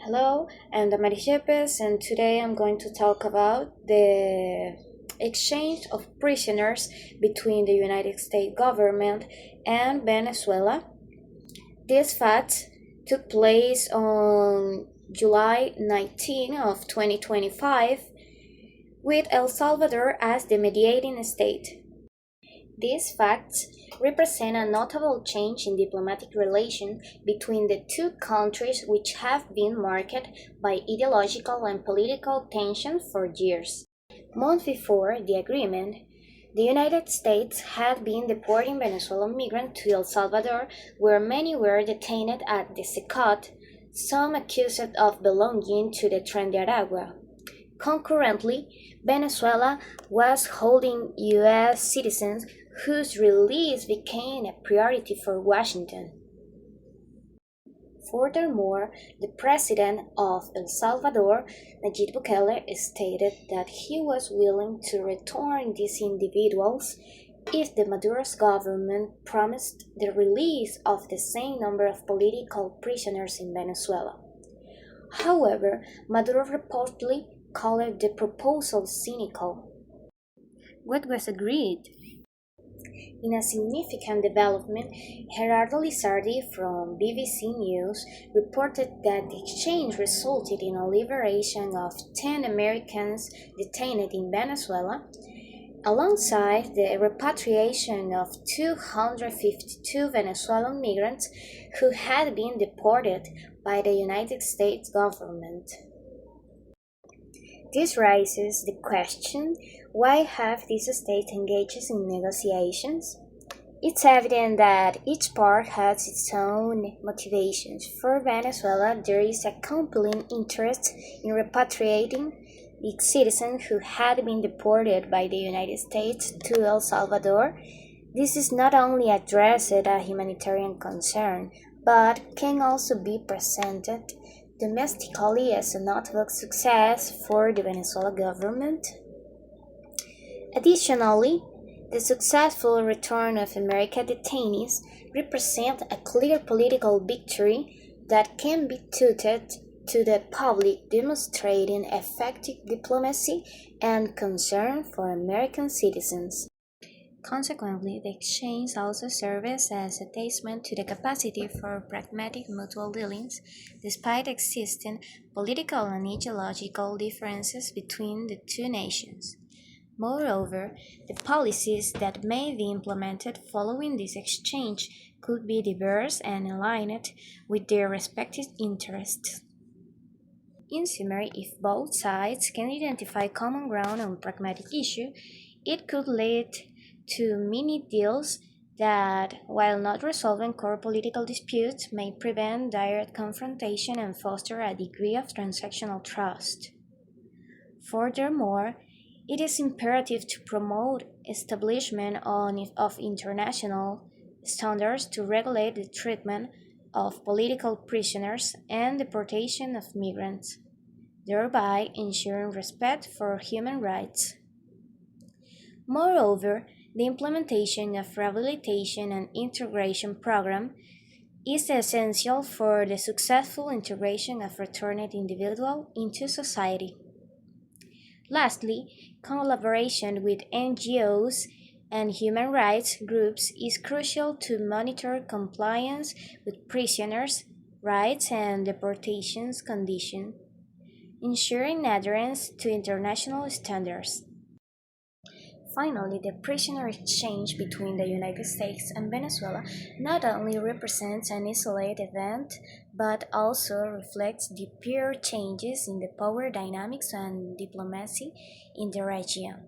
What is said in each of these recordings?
Hello, I'm Damaris Yepes, and today I'm going to talk about the exchange of prisoners between the United States government and Venezuela. This fact took place on July 19 of 2025 with El Salvador as the mediating state. These facts represent a notable change in diplomatic relations between the two countries, which have been marked by ideological and political tension for years. Months before the agreement, the United States had been deporting Venezuelan migrants to El Salvador, where many were detained at the SECOT, some accused of belonging to the Tren de Aragua. Concurrently, Venezuela was holding U.S. citizens whose release became a priority for Washington. Furthermore, the president of El Salvador, Nayib Bukele, stated that he was willing to return these individuals if the Maduro's government promised the release of the same number of political prisoners in Venezuela. However, Maduro reportedly called the proposal cynical. What was agreed? In a significant development, Gerardo Lizardi from BBC News reported that the exchange resulted in a liberation of 10 Americans detained in Venezuela, alongside the repatriation of 252 Venezuelan migrants who had been deported by the United States government. This raises the question, why have these states engaged in negotiations? It's evident that each part has its own motivations. For Venezuela, there is a compelling interest in repatriating its citizens who had been deported by the United States to El Salvador. This is not only addressed as a humanitarian concern, but can also be presented domestically as a notable success for the Venezuela government. Additionally, the successful return of American detainees represents a clear political victory that can be touted to the public, demonstrating effective diplomacy and concern for American citizens. Consequently, the exchange also serves as a testament to the capacity for pragmatic mutual dealings, despite existing political and ideological differences between the two nations. Moreover, the policies that may be implemented following this exchange could be diverse and aligned with their respective interests. In summary, if both sides can identify common ground on pragmatic issues, it could lead to mini deals that, while not resolving core political disputes, may prevent direct confrontation and foster a degree of transactional trust. Furthermore, it is imperative to promote establishment of international standards to regulate the treatment of political prisoners and deportation of migrants, thereby ensuring respect for human rights. Moreover, the implementation of rehabilitation and integration programs is essential for the successful integration of returned individuals into society. Lastly, collaboration with NGOs and human rights groups is crucial to monitor compliance with prisoners' rights and deportation conditions, ensuring adherence to international standards. Finally, the prisoner exchange between the United States and Venezuela not only represents an isolated event, but also reflects deeper changes in the power dynamics and diplomacy in the region.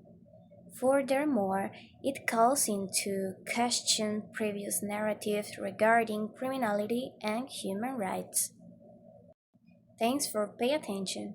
Furthermore, it calls into question previous narratives regarding criminality and human rights. Thanks for paying attention.